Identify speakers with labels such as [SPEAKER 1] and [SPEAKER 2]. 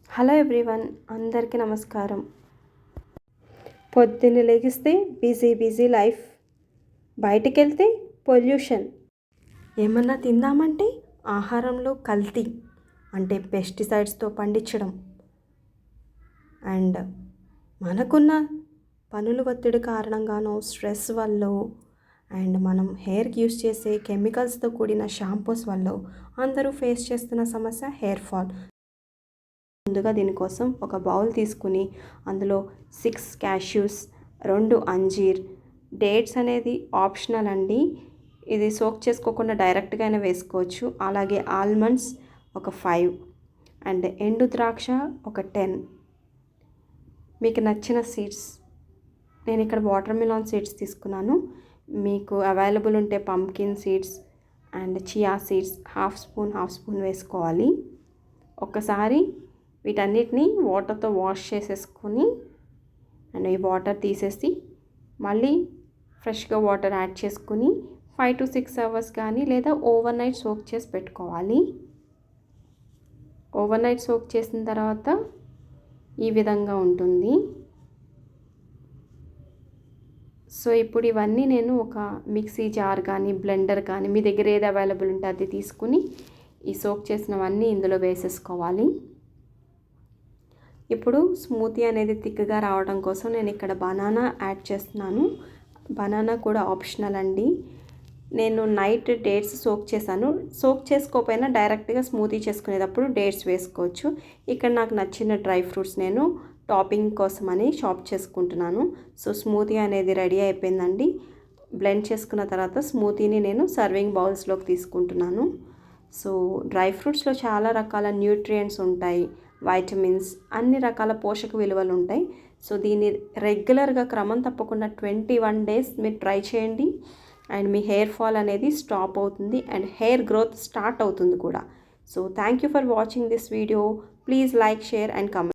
[SPEAKER 1] Hello everyone, అందరికీ నమస్కారం. పొద్దున్న లెగిస్తే బిజీ లైఫ్, బయటికి వెళ్తే పొల్యూషన్, ఏమన్నా తిందామంటే ఆహారంలో కల్తీ అంటే పెస్టిసైడ్స్తో పండించడం, అండ్ మనకున్న పనుల ఒత్తిడి కారణంగానో స్ట్రెస్ వల్ల అండ్ మనం హెయిర్కి యూస్ చేసే కెమికల్స్తో కూడిన షాంపూస్ వల్ల అందరూ ఫేస్ చేస్తున్న సమస్య హెయిర్ ఫాల్. ముందుగా దీనికోసం ఒక బౌల్ తీసుకుని అందులో 6 క్యాష్యూస్, 2 అంజీర్, డేట్స్ అనేది ఆప్షనల్ అండి, ఇది సోక్ చేసుకోకుండా డైరెక్ట్గా అయినా వేసుకోవచ్చు. అలాగే ఆల్మండ్స్ ఒక 5 అండ్ ఎండు ద్రాక్ష ఒక 10. మీకు నచ్చిన సీడ్స్, నేను ఇక్కడ వాటర్ మిలాన్ సీడ్స్ తీసుకున్నాను. మీకు అవైలబుల్ ఉంటే pumpkin seeds and chia seeds half spoon వేసుకోవాలి. ఒక్కసారి వీటన్నిటిని వాటర్తో వాష్ చేసేసుకొని అండ్ ఈ వాటర్ తీసేసి మళ్ళీ ఫ్రెష్గా వాటర్ యాడ్ చేసుకుని 5 to 6 అవర్స్ కానీ లేదా ఓవర్ నైట్ సోక్ చేసి పెట్టుకోవాలి. ఓవర్ నైట్ సోక్ చేసిన తర్వాత ఈ విధంగా ఉంటుంది. సో ఇప్పుడు ఇవన్నీ నేను ఒక మిక్సీ జార్ కానీ బ్లెండర్ కానీ మీ దగ్గర ఏది అవైలబుల్ ఉంటే అది తీసుకుని ఈ సోక్ చేసినవన్నీ ఇందులో వేసేసుకోవాలి. ఇప్పుడు స్మూతీ అనేది థిక్గా రావడం కోసం నేను ఇక్కడ బనానా యాడ్ చేస్తున్నాను. బనానా కూడా ఆప్షనల్ అండి. నేను నైట్ డేట్స్ సోక్ చేశాను. సోక్ చేసుకోకపోయినా డైరెక్ట్గా స్మూతీ చేసుకునేటప్పుడు డేట్స్ వేసుకోవచ్చు. ఇక్కడ నాకు నచ్చిన డ్రై ఫ్రూట్స్ నేను టాపింగ్ కోసమని షాప్ చేసుకుంటున్నాను. సో స్మూతీ అనేది రెడీ అయిపోయిందండి. బ్లెండ్ చేసుకున్న తర్వాత స్మూతీని నేను సర్వింగ్ బౌల్స్లోకి తీసుకుంటున్నాను. సో డ్రై ఫ్రూట్స్లో చాలా రకాల న్యూట్రియంట్స్ ఉంటాయి, వైటమిన్స్, అన్ని రకాల పోషక విలువలు ఉంటాయి. సో దీన్ని రెగ్యులర్గా క్రమం తప్పకుండా 21 days మీరు ట్రై చేయండి అండ్ మీ హెయిర్ ఫాల్ అనేది స్టాప్ అవుతుంది అండ్ హెయిర్ గ్రోత్ స్టార్ట్ అవుతుంది కూడా. So thank you for watching this video. Please like, share and comment.